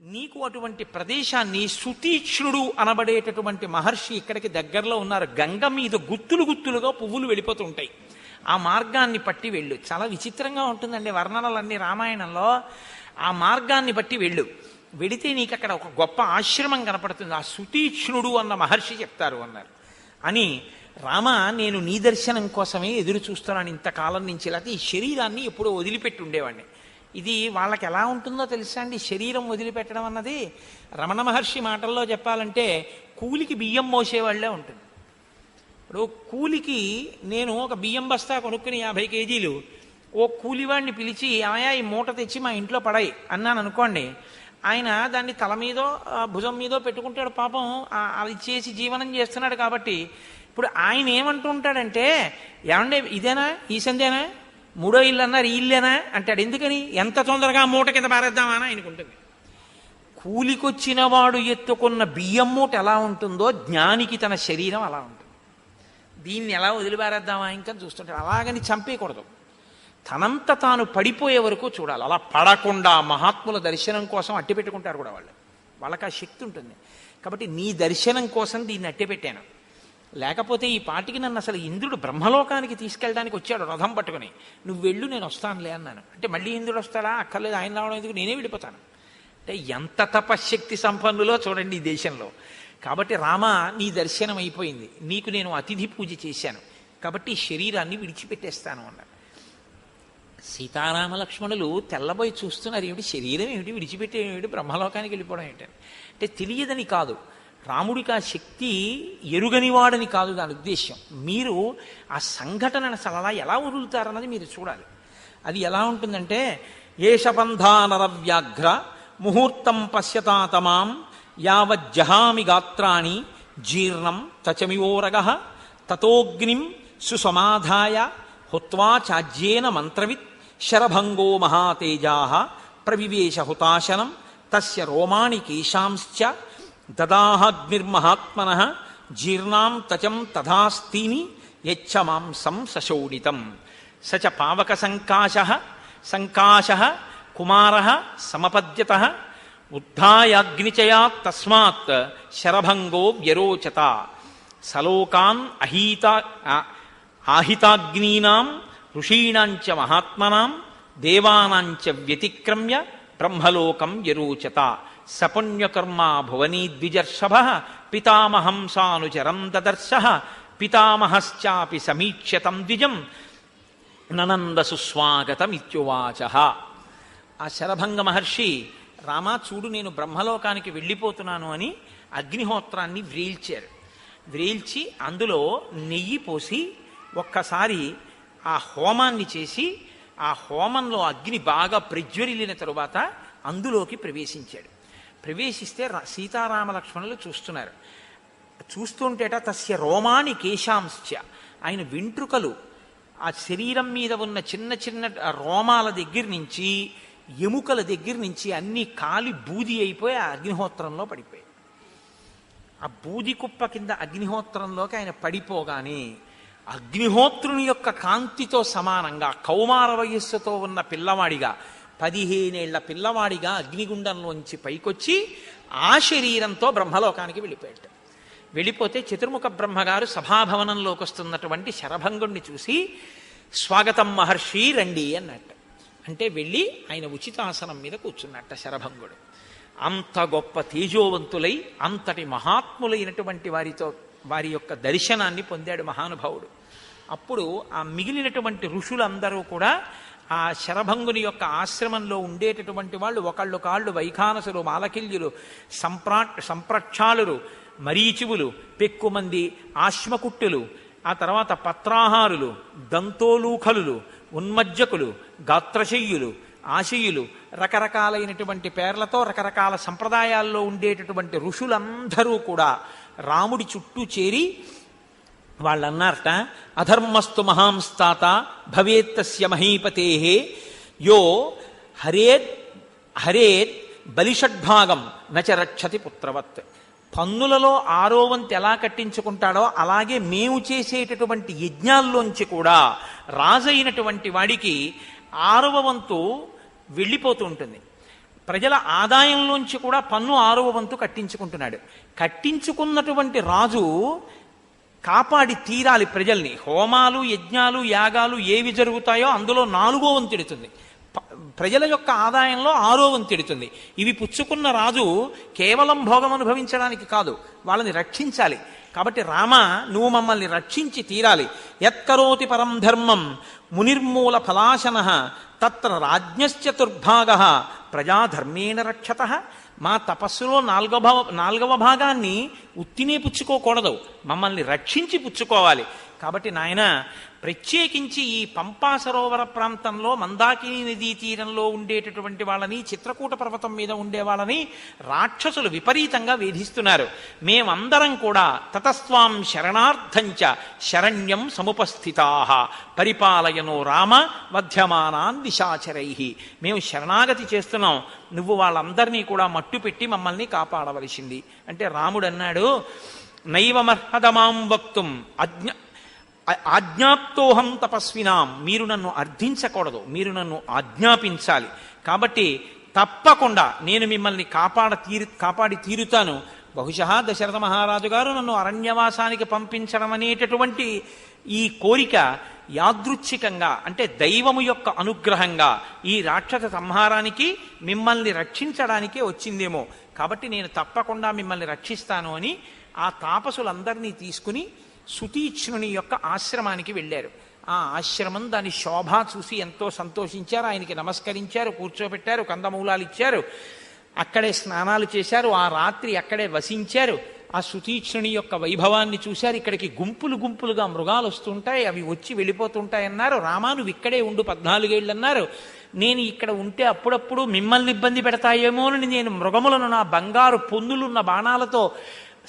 నీకు అటువంటి ప్రదేశాన్ని సుతీక్ష్ణుడు అనబడేటటువంటి మహర్షి ఇక్కడికి దగ్గరలో ఉన్నారు. గంగ మీద గుత్తులు గుత్తులుగా పువ్వులు వెళ్ళిపోతుంటాయి. ఆ మార్గాన్ని పట్టి వెళ్ళు. చాలా విచిత్రంగా ఉంటుందండి వర్ణనలన్నీ రామాయణంలో. ఆ మార్గాన్ని బట్టి వెళ్ళు. వెడితే నీకు అక్కడ ఒక గొప్ప ఆశ్రమం కనపడుతుంది. ఆ సుతీక్ష్ణుడు అన్న మహర్షి చెప్తారు అన్నారు. అని రామ, నేను నీ దర్శనం కోసమే ఎదురు చూస్తున్నాను ఇంతకాలం నుంచి. లేకపోతే ఈ శరీరాన్ని ఎప్పుడో వదిలిపెట్టి ఉండేవాడిని. ఇది వాళ్ళకి ఎలా ఉంటుందో తెలుసా అండి, శరీరం వదిలిపెట్టడం అన్నది. రమణ మహర్షి మాటల్లో చెప్పాలంటే కూలికి బియ్యం మోసేవాళ్లే ఉంటుంది. ఇప్పుడు కూలికి నేను ఒక బియ్యం బస్తా కొనుక్కుని 50 కేజీలు ఓ కూలివాడిని పిలిచి, ఆయా ఈ మూట తెచ్చి మా ఇంట్లో పడాయి అన్నాను అనుకోండి, ఆయన దాన్ని తల మీదో భుజం మీదో పెట్టుకుంటాడు. పాపం అది చేసి జీవనం చేస్తున్నాడు. కాబట్టి ఇప్పుడు ఆయన ఏమంటూ ఉంటాడంటే, ఏమండే ఇదేనా, ఈ సందేనా, 3వ ఇల్లు అన్నారు, ఈ ఇల్లేనా అంటాడు. ఎందుకని? ఎంత తొందరగా మూట కింద పారేద్దామా అని ఆయనకుంటుంది. కూలికొచ్చిన వాడు ఎత్తుకున్న బియ్యం మూట ఎలా ఉంటుందో జ్ఞానికి తన శరీరం అలా ఉంటుంది. దీన్ని ఎలా వదిలిపారేద్దామా ఇంకా చూస్తుంటాడు. అలాగని చంపేయకూడదు, తనంత తాను పడిపోయే వరకు చూడాలి. అలా పడకుండా మహాత్ముల దర్శనం కోసం అట్టి పెట్టుకుంటారు కూడా వాళ్ళకి ఆ శక్తి ఉంటుంది. కాబట్టి నీ దర్శనం కోసం దీన్ని అట్టి పెట్టాను. లేకపోతే ఈ పాటికి నన్ను అసలు ఇంద్రుడు బ్రహ్మలోకానికి తీసుకెళ్ళడానికి వచ్చాడు రథం పట్టుకుని. నువ్వు వెళ్ళు, నేను వస్తానులే అన్నాను. అంటే మళ్ళీ ఇంద్రుడు వస్తాడా, అక్కర్లేదు, ఆయన రావడం ఎందుకు, నేనే వెళ్ళిపోతాను. అంటే ఎంత తపశ్శక్తి సంపన్నులో చూడండి ఈ దేశంలో. కాబట్టి రామ, నీ దర్శనం అయిపోయింది, నీకు నేను అతిథి పూజ చేశాను, కాబట్టి ఈ శరీరాన్ని విడిచిపెట్టేస్తాను అన్నాడు. సీతారామ లక్ష్మణులు తెల్లబోయి చూస్తున్నారు. ఏమిటి శరీరం, ఏమిటి విడిచిపెట్టే, ఏమిటి బ్రహ్మలోకానికి వెళ్ళిపోవడం ఏంటని. అంటే తెలియదని కాదు, రాముడికి ఆ శక్తి ఎరుగనివాడని కాదు దాని ఉద్దేశ్యం. మీరు ఆ సంఘటనను అసలు అలా ఎలా వదులుతారన్నది మీరు చూడాలి. అది ఎలా ఉంటుందంటే, ఏషబంధానరవ్యాఘ్ర ముహూర్తం పశ్యతాతమాం యావజ్జహామి గాత్రాణి జీర్ణం తచమివోరగ తతోగ్నిం సుసమాధాయ హుత్వా చాజ్యేన మంత్రవిత్ శరభంగో మహాతేజా ప్రవివేశ హుతాశనం తస్య రోమాణి కేశాంశ్చ దదాహగ్నిర్మహాత్మన జీర్ణాం తచం తథాస్తీని యచ్చ మాంసం సశోణితం సచ పావక సంకాశ కుమార సమపద్యత ఉద్ధాయాగ్నిచయాత్ తస్మాత్ శరభంగో వ్యరోచత సలోకాన్ ఆహితాగ్నీనాం ఋషీణాంచ మహాత్మనాం దేవానాంచ వ్యతిక్రమ్య బ్రహ్మలోకం వ్యరోచత సపుణ్యకర్మా భువనీ ద్విజర్షభ పితామహం సానుచరం దదర్శ పితామహశ్చాపి సమీక్ష్యతం ద్విజం ననంద సుస్వాగతమిత్యువాచ. ఆ శరభంగ మహర్షి, రామా చూడు, నేను బ్రహ్మలోకానికి వెళ్ళిపోతున్నాను అని అగ్నిహోత్రాన్ని వ్రేల్చారు. వ్రేల్చి అందులో నెయ్యి పోసి ఒక్కసారి ఆ హోమాన్ని చేసి, ఆ హోమంలో అగ్ని బాగా ప్రజ్వరిల్లిన తరువాత అందులోకి ప్రవేశించాడు. ప్రవేశిస్తే సీతారామ లక్ష్మణులు చూస్తున్నారు. చూస్తుంటేట తస్య రోమాణి కేశాంశ్చ, ఆయన వెంట్రుకలు ఆ శరీరం మీద ఉన్న చిన్న చిన్న రోమాల దగ్గర నుంచి ఎముకల దగ్గర నుంచి అన్నీ కాలి బూది అయిపోయి ఆ అగ్నిహోత్రంలో పడిపోయాయి. ఆ బూది కుప్ప కింద అగ్నిహోత్రంలోకి ఆయన పడిపోగానే అగ్నిహోత్రుని యొక్క కాంతితో సమానంగా కౌమార వయస్సుతో ఉన్న పిల్లవాడిగా, 15 ఏళ్ల పిల్లవాడిగా అగ్నిగుండంలోంచి పైకొచ్చి ఆ శరీరంతో బ్రహ్మలోకానికి వెళ్ళిపోయాడు. వెళ్ళిపోతే చతుర్ముఖ బ్రహ్మగారు సభాభవనంలోకి వస్తున్నటువంటి శరభంగుణ్ణి చూసి, స్వాగతం మహర్షి, రండి అన్నట్టు. అంటే వెళ్ళి ఆయన ఉచితాసనం మీద కూర్చున్నట్ట శరభంగుడు. అంత గొప్ప తేజోవంతులై అంతటి మహాత్ములైనటువంటి వారి యొక్క దర్శనాన్ని పొందాడు మహానుభావుడు. అప్పుడు ఆ మిగిలినటువంటి ఋషులందరూ కూడా ఆ శరభంగుని యొక్క ఆశ్రమంలో ఉండేటటువంటి వాళ్ళు ఒకళ్ళు కాళ్ళు వైఖానసులు, మాలకిల్యులు, సంప్రక్షాళులు, మరీచివులు, పెక్కుమంది ఆశ్మకుట్టులు, ఆ తర్వాత పత్రాహారులు, దంతోలూఖలులు, ఉన్మజ్జకులు, గాత్రశయ్యులు, ఆశయులు, రకరకాలైనటువంటి పేర్లతో రకరకాల సంప్రదాయాల్లో ఉండేటటువంటి ఋషులందరూ కూడా రాముడి చుట్టూ చేరి వాళ్ళన్నారట, అధర్మస్తు మహాంస్తాత భవేత్తస్య మహీపతే యో హరేత్ బలిషడ్భాగం నచ రక్షతి పుత్రవత్. పన్నులలో 6వ వంతు ఎలా కట్టించుకుంటాడో అలాగే మేము చేసేటటువంటి యజ్ఞాల్లోంచి కూడా రాజైనటువంటి వాడికి 6వ వంతు వెళ్ళిపోతూ ఉంటుంది. ప్రజల ఆదాయంలోంచి కూడా పన్ను 6వ వంతు కట్టించుకుంటున్నాడు. కట్టించుకున్నటువంటి రాజు కాపాడి తీరాలి ప్రజల్ని. హోమాలు, యజ్ఞాలు, యాగాలు ఏవి జరుగుతాయో అందులో 4వ వంతు ఎడుతుంది. ప్రజల యొక్క ఆదాయంలో 6వ వంతు ఎడుతుంది. ఇవి పుచ్చుకున్న రాజు కేవలం భోగం అనుభవించడానికి కాదు, వాళ్ళని రక్షించాలి. కాబట్టి రామ, నువ్వు మమ్మల్ని రక్షించి తీరాలి. యత్కరోతి పరం ధర్మం మునిర్మూల ఫలాశన తత్ర రాజ్ఞశ్చతుర్భాగ ప్రజాధర్మేణ రక్షత. మా తపస్సులో 4వ భాగాన్ని ఉత్తినే పుచ్చుకోకూడదు, మమ్మల్ని రక్షించి పుచ్చుకోవాలి. కాబట్టి నాయన, ప్రత్యేకించి ఈ పంపా సరోవర ప్రాంతంలో మందాకిని నదీ తీరంలో ఉండేటటువంటి వాళ్ళని, చిత్రకూట పర్వతం మీద ఉండే వాళ్ళని రాక్షసులు విపరీతంగా వేధిస్తున్నారు. మేమందరం కూడా తతస్వాం శరణార్థంచ శరణ్యం సముపస్థితా పరిపాలయనో రామ వధ్యమానాన్ నిశాచరై. మేము శరణాగతి చేస్తున్నాం, నువ్వు వాళ్ళందరినీ కూడా మట్టు పెట్టి మమ్మల్ని కాపాడవలసింది. అంటే రాముడు అన్నాడు, నైవమర్హదమాం వక్తుం ఆజ్ఞాప్తోహం తపస్వినాం. మీరు నన్ను అర్థించకూడదు, మీరు నన్ను ఆజ్ఞాపించాలి. కాబట్టి తప్పకుండా నేను మిమ్మల్ని కాపాడి తీరుతాను. బహుశా దశరథ మహారాజు గారు నన్ను అరణ్యవాసానికి పంపించడం అనేటటువంటి ఈ కోరిక యాదృచ్ఛికంగా, అంటే దైవము యొక్క అనుగ్రహంగా ఈ రాక్షస సంహారానికి, మిమ్మల్ని రక్షించడానికే వచ్చిందేమో. కాబట్టి నేను తప్పకుండా మిమ్మల్ని రక్షిస్తాను అని ఆ తాపసులందరినీ తీసుకుని సుతీక్ష్ణుని యొక్క ఆశ్రమానికి వెళ్ళారు. ఆ ఆశ్రమం, దాని శోభ చూసి ఎంతో సంతోషించారు. ఆయనకి నమస్కరించారు, కూర్చోబెట్టారు, కందమూలాలు ఇచ్చారు, అక్కడే స్నానాలు చేశారు. ఆ రాత్రి అక్కడే వసించారు. ఆ సుతీక్ష్ణుని యొక్క వైభవాన్ని చూశారు. ఇక్కడికి గుంపులు గుంపులుగా మృగాలు వస్తుంటాయి, అవి వచ్చి వెళ్ళిపోతుంటాయన్నారు. రామా, నువ్వు ఇక్కడే ఉండు 14 ఏళ్ళు అన్నారు. నేను ఇక్కడ ఉంటే అప్పుడప్పుడు మిమ్మల్ని ఇబ్బంది పెడతాయేమోనని నేను మృగములను నా బంగారు పొందులున్న బాణాలతో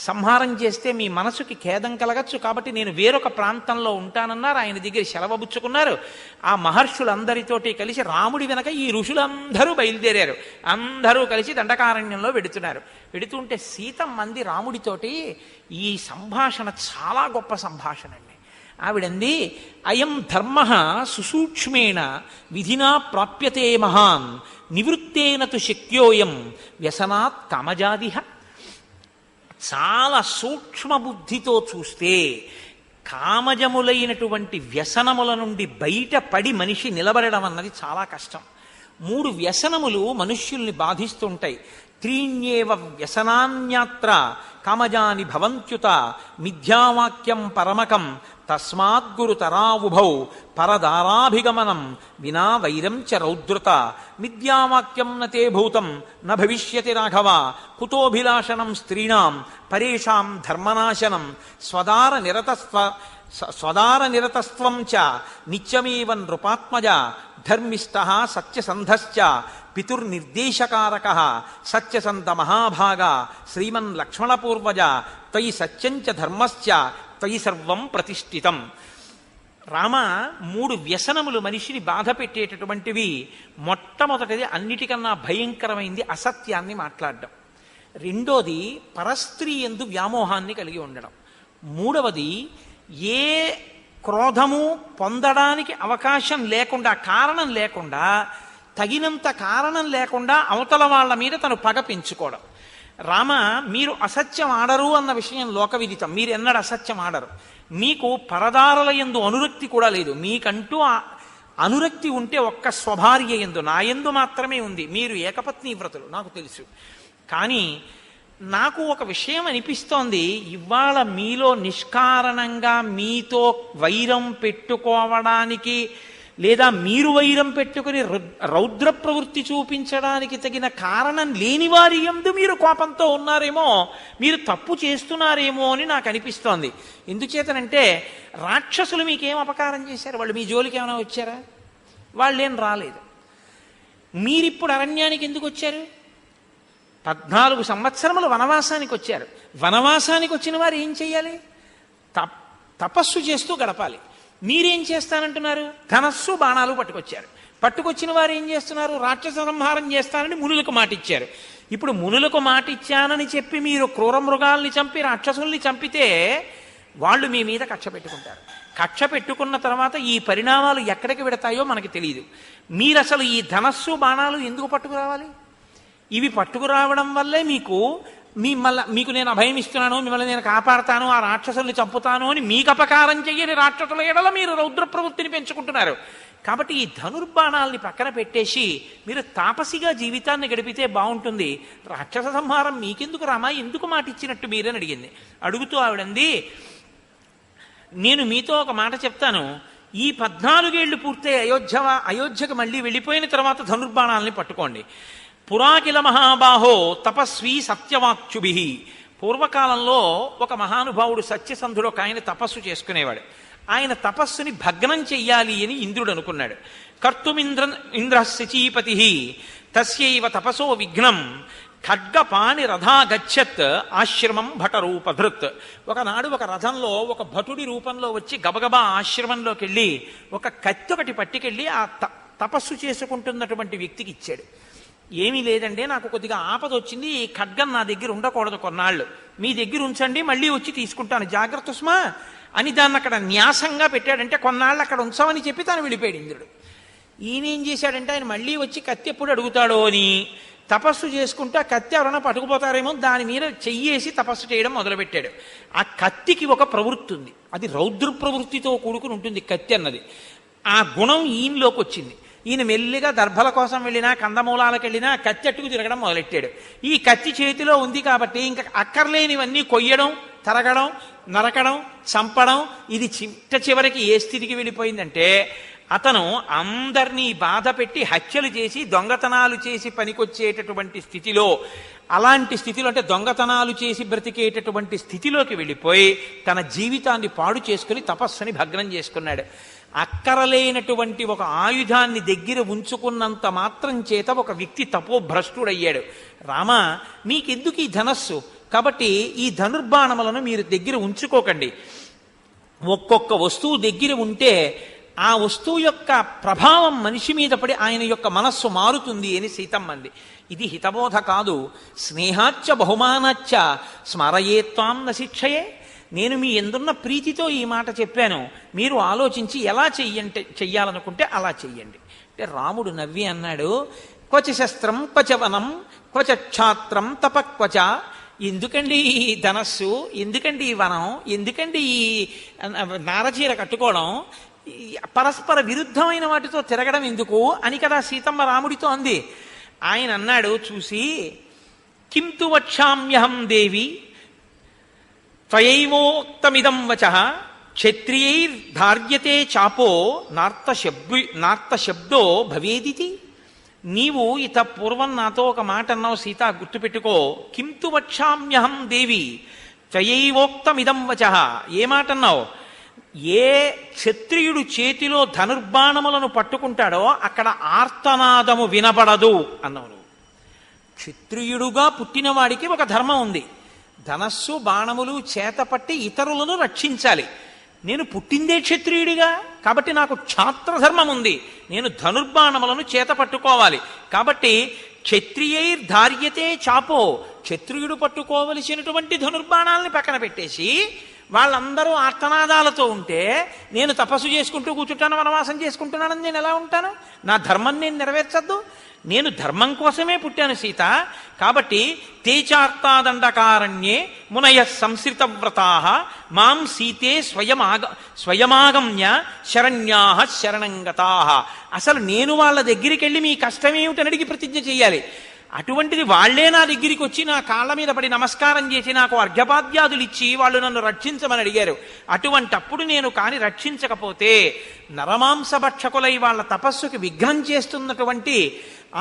సంహారం చేస్తే మీ మనసుకి ఖేదం కలగచ్చు, కాబట్టి నేను వేరొక ప్రాంతంలో ఉంటానన్నారు. ఆయన దగ్గర సెలవుబుచ్చుకున్నారు. ఆ మహర్షులందరితోటి కలిసి రాముడి వెనక ఈ ఋషులందరూ బయలుదేరారు. అందరూ కలిసి దండకారణ్యంలో వెడుతున్నారు. వెడుతుంటే సీతమ్మంది రాముడితోటి, ఈ సంభాషణ చాలా గొప్ప సంభాషణ అండి. ఆవిడంది, అయం ధర్మ సుసూక్ష్మేణ విధినా ప్రాప్యతే మహాన్ నివృత్తేన తు శక్యోయం వ్యసనాత్ కామజాదిహ. చాలా సూక్ష్మ బుద్ధితో చూస్తే కామజములైనటువంటి వ్యసనముల నుండి బయటపడి మనిషి నిలబడడం అన్నది చాలా కష్టం. 3 వ్యసనములు మనుష్యుల్ని బాధిస్తుంటాయి. త్రీణ్యేవ వ్యసనాన్యాత్ర కామజాని భవంత్యుత మిథ్యావాక్యం పరమకం తస్మాద్గురుతరావుభౌ పరదారాభిగమనం వినా వైరం చ రౌద్రత మిథ్యావాక్యం నతే భూతం న భవిష్యతి రాఘవ కుతోభిలాషణం స్త్రీణాం పరేషాం ధర్మనాశనం స్వదార నిరతస్త్వం చ నిత్యమేవ నృపాత్మజ ధర్మిష్ట సత్యసంధశ్చ పితుర్నిర్దేశకారక సత్యసంత మహాభాగ శ్రీమన్ లక్ష్మణపూర్వజ త్వయి సత్యంచ ధర్మశ్చ త్వయి సర్వం ప్రతిష్ఠితం. రామ, 3 వ్యసనములు మనిషిని బాధ పెట్టేటటువంటివి. మొట్టమొదటిది, అన్నిటికన్నా భయంకరమైంది అసత్యాన్ని మాట్లాడడం. రెండోది, పరస్త్రీ యందు వ్యామోహాన్ని కలిగి ఉండడం. మూడవది, ఏ క్రోధము పొందడానికి అవకాశం లేకుండా, కారణం లేకుండా, తగినంత కారణం లేకుండా అవతల వాళ్ళ మీద తను పగ పెంచుకోవడం. రామ, మీరు అసత్యం ఆడరు అన్న విషయం లోకవిదితం. మీరు ఎన్నడూ అసత్యం ఆడరు. మీకు పరదారుల యందు అనురక్తి కూడా లేదు. మీకంటూ అనురక్తి ఉంటే ఒక్క స్వభార్య యందు, నా యందు మాత్రమే ఉంది. మీరు ఏకపత్ని వ్రతులు, నాకు తెలుసు. కానీ నాకు ఒక విషయం అనిపిస్తోంది, ఇవాళ మీలో నిష్కారణంగా మీతో వైరం పెట్టుకోవడానికి, లేదా మీరు వైరం పెట్టుకుని రౌద్ర ప్రవృత్తి చూపించడానికి తగిన కారణం లేని వారి యందు మీరు కోపంతో ఉన్నారేమో, మీరు తప్పు చేస్తున్నారేమో అని నాకు అనిపిస్తోంది. ఎందుచేతనంటే, రాక్షసులు మీకేం అపకారం చేశారు? వాళ్ళు మీ జోలికి ఏమైనా వచ్చారా? వాళ్ళేం రాలేదు. మీరిప్పుడు అరణ్యానికి ఎందుకు వచ్చారు? 14 సంవత్సరములు వనవాసానికి వచ్చారు. వనవాసానికి వచ్చిన వారు ఏం చెయ్యాలి? తపస్సు చేస్తూ గడపాలి. మీరేం చేస్తానంటున్నారు? ధనస్సు బాణాలు పట్టుకొచ్చారు. పట్టుకొచ్చిన వారు ఏం చేస్తున్నారు? రాక్షస సంహారం చేస్తానని మునులకు మాటిచ్చారు. ఇప్పుడు మునులకు మాటిచ్చానని చెప్పి మీరు క్రూర మృగాల్ని చంపి రాక్షసుల్ని చంపితే వాళ్ళు మీ మీద కక్ష పెట్టుకుంటారు. కక్ష పెట్టుకున్న తర్వాత ఈ పరిణామాలు ఎక్కడికి వెడతాయో మనకి తెలియదు. మీరు అసలు ఈ ధనస్సు బాణాలు ఎందుకు పట్టుకురావాలి? ఇవి పట్టుకురావడం వల్లే మీకు నేను అభయం ఇస్తున్నాను, మిమ్మల్ని నేను కాపాడతాను, ఆ రాక్షసుల్ని చంపుతాను అని మీకు అపకారం చెయ్యని రాక్షసుల ఎడల మీరు రౌద్ర ప్రవృత్తిని పెంచుకుంటున్నారు. కాబట్టి ఈ ధనుర్బాణాల్ని పక్కన పెట్టేసి మీరు తాపసిగా జీవితాన్ని గడిపితే బాగుంటుంది. రాక్షస సంహారం మీకెందుకు రామా, ఎందుకు మాట ఇచ్చినట్టు మీరని అడిగింది. అడుగుతూ ఆవిడంది, నేను మీతో ఒక మాట చెప్తాను, ఈ 14 ఏళ్లు పూర్తయి అయోధ్యకు మళ్ళీ వెళ్ళిపోయిన తర్వాత ధనుర్బాణాలని పట్టుకోండి. పురాకిల మహాబాహో తపస్వి సత్యవాక్చుభి. పూర్వకాలంలో ఒక మహానుభావుడు సత్యసంధుడు ఒక ఆయన తపస్సు చేసుకునేవాడు. ఆయన తపస్సుని భగ్నం చెయ్యాలి అని ఇంద్రుడు అనుకున్నాడు. ఇంద్ర శచీపతి తస్యైవ తపసో విఘ్నం ఖడ్గపాణి రథా గచ్చత్ ఆశ్రమం భటరూపధృత్. ఒకనాడు ఒక రథంలో ఒక భటుడి రూపంలో వచ్చి గబగబా ఆశ్రమంలోకి వెళ్ళి ఒక కత్తి ఒకటి పట్టుకెళ్ళి ఆ తపస్సు చేసుకుంటున్నటువంటి వ్యక్తికి ఇచ్చాడు. ఏమీ లేదంటే, నాకు కొద్దిగా ఆపద వచ్చింది, ఈ ఖడ్గం నా దగ్గర ఉండకూడదు, కొన్నాళ్ళు మీ దగ్గర ఉంచండి, మళ్ళీ వచ్చి తీసుకుంటాను, జాగ్రత్త సుమా అని దాన్ని అక్కడ న్యాసంగా పెట్టాడంటే కొన్నాళ్ళు అక్కడ ఉంచమని చెప్పి తాను వెళ్ళిపోయాడు ఇంద్రుడు. ఈయన ఏం చేశాడంటే, ఆయన మళ్ళీ వచ్చి కత్తి ఎప్పుడు అడుగుతాడో అని తపస్సు చేసుకుంటూ ఆ కత్తి ఎవరైనా పట్టుకుపోతారేమో దాని మీద చెయ్యేసి తపస్సు చేయడం మొదలుపెట్టాడు. ఆ కత్తికి ఒక ప్రవృత్తి ఉంది, అది రౌద్ర ప్రవృత్తితో కూడుకుని ఉంటుంది కత్తి అన్నది. ఆ గుణం ఈయనలోకి వచ్చింది. ఈయన మెల్లిగా దర్భల కోసం వెళ్ళినా కందమూలాలకు వెళ్ళినా కత్తి అట్టుకు తిరగడం మొదలెట్టాడు. ఈ కత్తి చేతిలో ఉంది కాబట్టి ఇంకా అక్కర్లేనివన్నీ కొయ్యడం, తరగడం, నరకడం, చంపడం, ఇది చివరికి ఏ స్థితికి వెళ్ళిపోయిందంటే, అతను అందరినీ బాధ పెట్టి హత్యలు చేసి దొంగతనాలు చేసి పనికొచ్చేటటువంటి స్థితిలో, అలాంటి స్థితిలో అంటే దొంగతనాలు చేసి బ్రతికేటటువంటి స్థితిలోకి వెళ్ళిపోయి తన జీవితాన్ని పాడు చేసుకుని తపస్సుని భగ్నం చేసుకున్నాడు. అక్కరలేనటువంటి ఒక ఆయుధాన్ని దగ్గర ఉంచుకున్నంత మాత్రం చేత ఒక వ్యక్తి తపోభ్రష్టుడయ్యాడు. రామ, మీకెందుకు ఈ ధనస్సు? కాబట్టి ఈ ధనుర్బాణములను మీరు దగ్గర ఉంచుకోకండి. ఒక్కొక్క వస్తువు దగ్గర ఉంటే ఆ వస్తువు యొక్క ప్రభావం మనిషి మీద పడి ఆయన యొక్క మనస్సు మారుతుంది అని సీతమ్మంది. ఇది హితబోధ కాదు, స్నేహాచ్చ బహుమానాచ్చ స్మరయేత్వాం న శిక్షయే. నేను మీ ఎందున్న ప్రీతితో ఈ మాట చెప్పాను, మీరు ఆలోచించి ఎలా చెయ్యాలనుకుంటే అలా చెయ్యండి అంటే రాముడు నవ్వి అన్నాడు, క్వచ శస్త్రం క్వచ వనం క్వచ క్షాత్రం తపక్వచ. ఎందుకండి ఈ ధనస్సు, ఎందుకండి ఈ వనం, ఎందుకండి ఈ నారచీర కట్టుకోవడం, పరస్పర విరుద్ధమైన వాటితో తిరగడం ఎందుకు అని కదా సీతమ్మ రాముడితో అంది. ఆయన అన్నాడు చూసి, కింతు వక్షామ్యహం దేవి త్వయైవోక్తమిదం వచః క్షత్రియైర్ధార్యతే చాపో నార్తశబ్దో భవేదితి. నీవు ఇత పూర్వం నాతో ఒక మాట అన్నావు సీత, గుర్తుపెట్టుకో. కింతు వక్షామ్యహం దేవి త్వయైవోక్తమిదం వచః. ఏ మాట అన్నావు? ఏ క్షత్రియుడు చేతిలో ధనుర్బాణములను పట్టుకుంటాడో అక్కడ ఆర్తనాదము వినపడదు అన్నావు నువ్వు. క్షత్రియుడుగా పుట్టినవాడికి ఒక ధర్మం ఉంది, ధనస్సు బాణములు చేతపట్టి ఇతరులను రక్షించాలి. నేను పుట్టిందే క్షత్రియుడిగా కాబట్టి నాకు క్షాత్రధర్మం ఉంది, నేను ధనుర్బాణములను చేత పట్టుకోవాలి. కాబట్టి క్షత్రియైర్ధార్యతే చాపో, క్షత్రియుడు పట్టుకోవలసినటువంటి ధనుర్బాణాలని పక్కన పెట్టేసి వాళ్ళందరూ ఆర్తనాదాలతో ఉంటే నేను తపస్సు చేసుకుంటూ కూర్చుంటాను, వనవాసం చేసుకుంటున్నానని నేను ఎలా ఉంటాను? నా ధర్మం నేను నెరవేర్చద్దు? నేను ధర్మం కోసమే పుట్టాను సీత. కాబట్టి తేచార్తాదండకారణ్యే మునయ సంశ్రితవ్రతా మాం సీతే స్వయమాగమ్య శరణ్యా శరణంగతా. అసలు నేను వాళ్ళ దగ్గరికి వెళ్ళి మీ కష్టమేమిటని అడిగి ప్రతిజ్ఞ చేయాలి. అటువంటిది వాళ్లే నా దగ్గరికి వచ్చి నా కాళ్ళ మీద పడి నమస్కారం చేసి నాకు అర్ఘ్యపాద్యాదులు ఇచ్చి వాళ్ళు నన్ను రక్షించమని అడిగారు. అటువంటప్పుడు నేను కాని రక్షించకపోతే నరమాంసభక్షకులై వాళ్ళ తపస్సుకి విఘ్నం చేస్తున్నటువంటి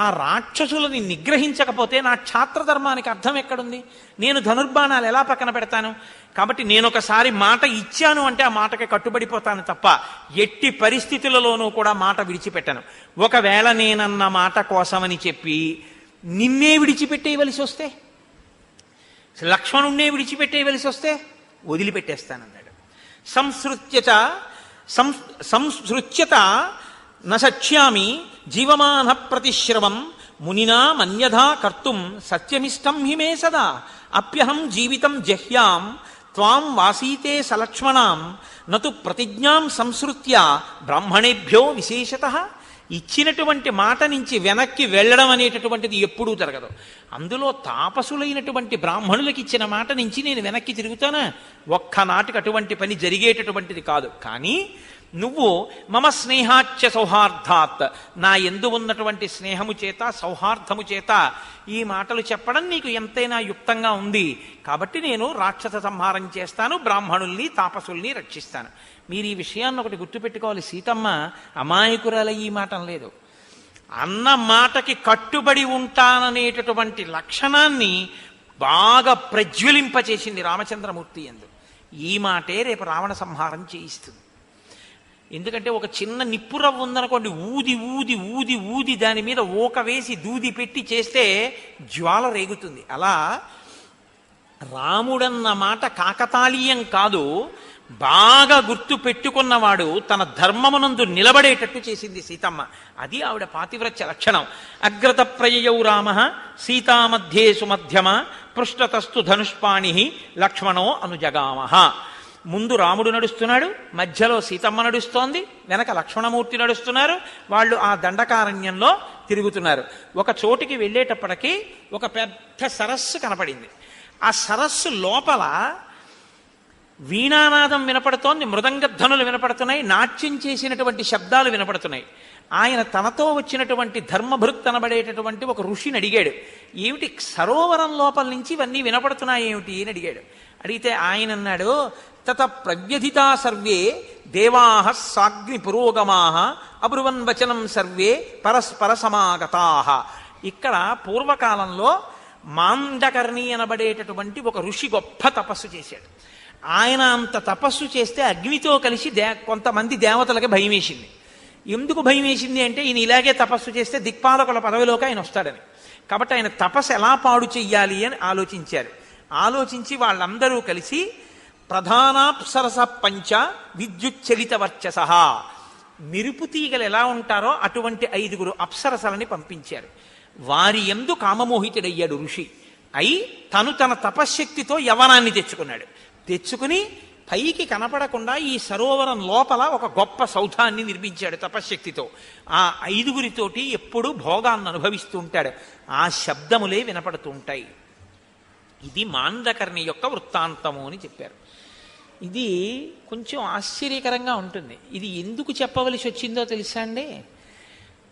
ఆ రాక్షసులని నిగ్రహించకపోతే నా క్షాత్రధర్మానికి అర్థం ఎక్కడుంది? నేను ధనుర్బాణాలు ఎలా పక్కన పెడతాను? కాబట్టి నేను ఒకసారి మాట ఇచ్చాను అంటే ఆ మాటకి కట్టుబడిపోతాను తప్ప ఎట్టి పరిస్థితులలోనూ కూడా మాట విడిచిపెట్టను. ఒకవేళ నేనన్న మాట కోసమని చెప్పి నిన్నే విడిచిపెట్టేయవలసి వస్తే, లక్ష్మణుణ్ణే విడిచిపెట్టేయవలసి వస్తే వదిలిపెట్టేస్తానన్నాడు. సంసృత్యత నశ్యామి జీవమాన ప్రతిశ్రవం మునినా మన్యథా కర్తుం సత్యమిష్టం హిమే సదా అప్యహం జీవితం జహ్యాం త్వాం వాసీతే సలక్ష్మణాం నతు ప్రతిజ్ఞాం సంసృత్య బ్రాహ్మణేభ్యో విశేషతః. ఇచ్చినటువంటి మాట నుంచి వెనక్కి వెళ్ళడం అనేటటువంటిది ఎప్పుడూ జరగదు. అందులో తాపసులైనటువంటి బ్రాహ్మణులకు ఇచ్చిన మాట నుంచి నేను వెనక్కి తిరుగుతానా? ఒక్కనాటికి అటువంటి పని జరిగేటటువంటిది కాదు. కానీ నువ్వు మమ స్నేహాచ్య సౌహార్దాత్, నా యందు ఉన్నటువంటి స్నేహము చేత సౌహార్దము చేత ఈ మాటలు చెప్పడం నీకు ఎంతైనా యుక్తంగా ఉంది, కాబట్టి నేను రాక్షస సంహారం చేస్తాను, బ్రాహ్మణుల్ని తాపసుల్ని రక్షిస్తాను. మీరు ఈ విషయాన్ని ఒకటి గుర్తుపెట్టుకోవాలి. సీతమ్మ అమాయకురాల ఈ మాట లేదు. అన్న మాటకి కట్టుబడి ఉంటాననేటటువంటి లక్షణాన్ని బాగా ప్రజ్వలింపచేసింది రామచంద్రమూర్తి యందు. ఈ మాటే రేపు రావణ సంహారం చేయిస్తుంది. ఎందుకంటే ఒక చిన్న నిప్పురవ్వ ఉందనుకోండి, ఊది ఊది ఊది ఊది దాని మీద ఊక వేసి దూది పెట్టి చేస్తే జ్వాల రేగుతుంది. అలా రాముడన్న మాట కాకతాళీయం కాదు, బాగా గుర్తు పెట్టుకున్నవాడు తన ధర్మమునందు నిలబడేటట్టు చేసింది సీతమ్మ. అది ఆవిడ పాతివ్రత్య లక్షణం. అగ్రత ప్రయయౌ రామ సీతామధ్యే సుమధ్యమ పృష్ఠతస్తు ధనుష్పాణి లక్ష్మణో అనుజగామః. ముందు రాముడు నడుస్తున్నాడు, మధ్యలో సీతమ్మ నడుస్తోంది, వెనక లక్ష్మణమూర్తి నడుస్తున్నారు. వాళ్ళు ఆ దండకారణ్యంలో తిరుగుతున్నారు. ఒక చోటికి వెళ్ళేటప్పటికీ ఒక పెద్ద సరస్సు కనపడింది. ఆ సరస్సు లోపల వీణానాదం వినపడుతోంది, మృదంగధ్వనులు వినపడుతున్నాయి, నాట్యం చేసినటువంటి శబ్దాలు వినపడుతున్నాయి. ఆయన తనతో వచ్చినటువంటి ధర్మభృత్ అనబడేటటువంటి ఒక ఋషిని అడిగాడు, ఏమిటి సరోవరం లోపల నుంచి ఇవన్నీ వినపడుతున్నాయి ఏమిటి అని అడిగాడు. అడిగితే ఆయన అన్నాడు, తత ప్రవ్యధితా సర్వే దేవాః సాగ్ని పురోగమాః అబ్రువన్ వచనం సర్వే పరస్పర సమాగతాః. ఇక్కడ పూర్వకాలంలో మాండకర్ణి అనబడేటటువంటి ఒక ఋషి గొప్ప తపస్సు చేశాడు. ఆయన అంత తపస్సు చేస్తే అగ్నితో కలిసి కొంతమంది దేవతలకి భయం వేసింది. ఎందుకు భయం వేసింది అంటే, ఈయన ఇలాగే తపస్సు చేస్తే దిక్పాలకుల పదవిలోకి ఆయన వస్తాడని. కాబట్టి ఆయన తపస్సు ఎలా పాడు చెయ్యాలి అని ఆలోచించారు. ఆలోచించి వాళ్ళందరూ కలిసి ప్రధానాప్సరస పంచ విద్యుచ్చలిత వర్చస, మెరుపు తీగలు ఎలా ఉంటారో అటువంటి 5 అప్సరసలని పంపించారు. వారి యందు కామమోహితుడయ్యాడు ఋషి. అయి తను తన తపశ్శక్తితో యవనాన్ని తెచ్చుకున్నాడు. తెచ్చుకుని పైకి కనపడకుండా ఈ సరోవరం లోపల ఒక గొప్ప సౌధాన్ని నిర్మించాడు తపశ్శక్తితో. ఆ 5 ఎప్పుడూ భోగాన్ని అనుభవిస్తూ ఉంటాడు. ఆ శబ్దములే వినపడుతూ ఉంటాయి. ఇది మాండకర్ణి యొక్క వృత్తాంతము అని చెప్పారు. ఇది కొంచెం ఆశ్చర్యకరంగా ఉంటుంది. ఇది ఎందుకు చెప్పవలసి వచ్చిందో తెలుసా అండి?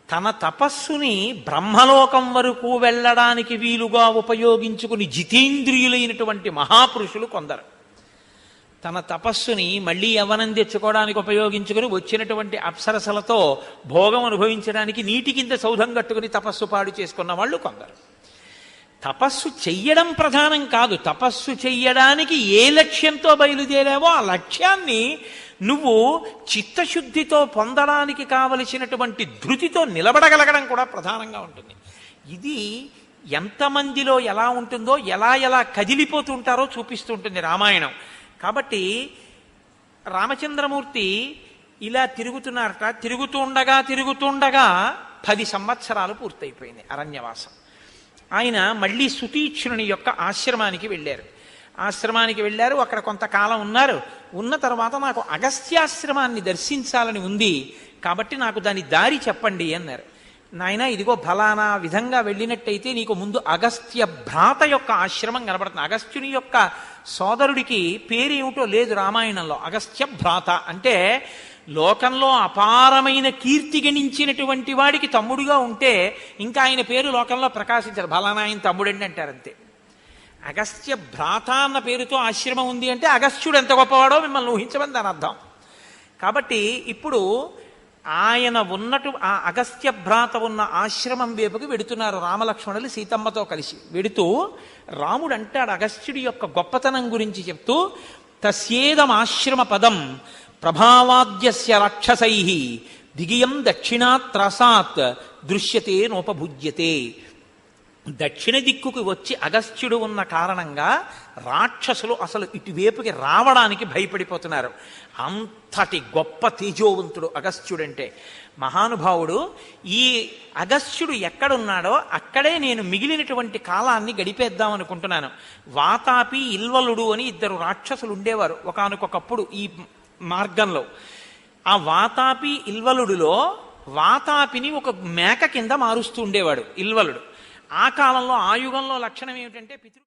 తన తపస్సుని బ్రహ్మలోకం వరకు వెళ్ళడానికి వీలుగా ఉపయోగించుకుని జితేంద్రియులైనటువంటి మహాపురుషులు కొందరు తన తపస్సుని మళ్ళీ యవ్వనం తెచ్చుకోవడానికి ఉపయోగించుకుని వచ్చినటువంటి అప్సరసలతో భోగం అనుభవించడానికి నీటి కింద సౌధం కట్టుకుని తపస్సు పాడు చేసుకున్న వాళ్ళు కొందరు. తపస్సు చెయ్యడం ప్రధానం కాదు, తపస్సు చెయ్యడానికి ఏ లక్ష్యంతో బయలుదేరావో ఆ లక్ష్యాన్ని నువ్వు చిత్తశుద్ధితో పొందడానికి కావలసినటువంటి ధృతితో నిలబడగలగడం కూడా ప్రధానంగా ఉంటుంది. ఇది ఎంతమందిలో ఎలా ఉంటుందో, ఎలా ఎలా కదిలిపోతూ ఉంటారో చూపిస్తూ ఉంటుంది రామాయణం. కాబట్టి రామచంద్రమూర్తి ఇలా తిరుగుతున్నారట. తిరుగుతుండగా 10 సంవత్సరాలు పూర్తయిపోయింది అరణ్యవాసం. ఆయన మళ్ళీ సుతీక్ష్ణుని యొక్క ఆశ్రమానికి వెళ్ళారు. అక్కడ కొంతకాలం ఉన్నారు. ఉన్న తర్వాత నాకు అగస్త్యాశ్రమాన్ని దర్శించాలని ఉంది, కాబట్టి నాకు దాని దారి చెప్పండి అన్నారు. నాయన, ఇదిగో ఫలానా విధంగా వెళ్ళినట్టయితే నీకు ముందు అగస్త్య భ్రాత యొక్క ఆశ్రమం కనబడుతుంది. అగస్త్యుని యొక్క సోదరుడికి పేరేమిటో లేదు రామాయణంలో. అగస్త్య భ్రాత అంటే లోకంలో అపారమైన కీర్తి గణించినటువంటి వాడికి తమ్ముడుగా ఉంటే ఇంకా ఆయన పేరు లోకంలో ప్రకాశించారు. ఫలానా ఆయన తమ్ముడండి అంటారు అంతే. అగస్త్య భ్రాత అన్న పేరుతో ఆశ్రమం ఉంది అంటే అగస్త్యుడు ఎంత గొప్పవాడో మిమ్మల్ని ఊహించమని దాని అర్థం. కాబట్టి ఇప్పుడు ఆయన ఆ అగస్త్య భ్రాత ఉన్న ఆశ్రమం వైపుకి వెడుతున్నారు రామలక్ష్మణులు సీతమ్మతో కలిసి. వెడుతూ రాముడు అంటాడు అగస్త్యుడి యొక్క గొప్పతనం గురించి చెప్తూ, తస్యేదమాశ్రమ పదం ప్రభావాద్యస్య రాక్షసై దిగియం దక్షిణాత్రసాత్ దృశ్యతే నోపభుజ్యతే. దక్షిణ దిక్కుకి వచ్చి అగస్త్యుడు ఉన్న కారణంగా రాక్షసులు అసలు ఇటువైపుకి రావడానికి భయపడిపోతున్నారు. అంతటి గొప్ప తేజోవంతుడు అగస్త్యుడంటే. మహానుభావుడు. ఈ అగస్త్యుడు ఎక్కడున్నాడో అక్కడే నేను మిగిలినటువంటి కాలాన్ని గడిపేద్దాం అనుకుంటున్నాను. వాతాపి ఇల్వలుడు అని 2 రాక్షసులు ఉండేవారు ఒకానొకప్పుడు ఈ మార్గంలో. ఆ వాతాపి ఇల్వలుడిలో వాతాపిని ఒక మేక కింద మారుస్తూ ఉండేవాడు ఇల్వలుడు. ఆ కాలంలో ఆ యుగంలో లక్షణం ఏమిటంటే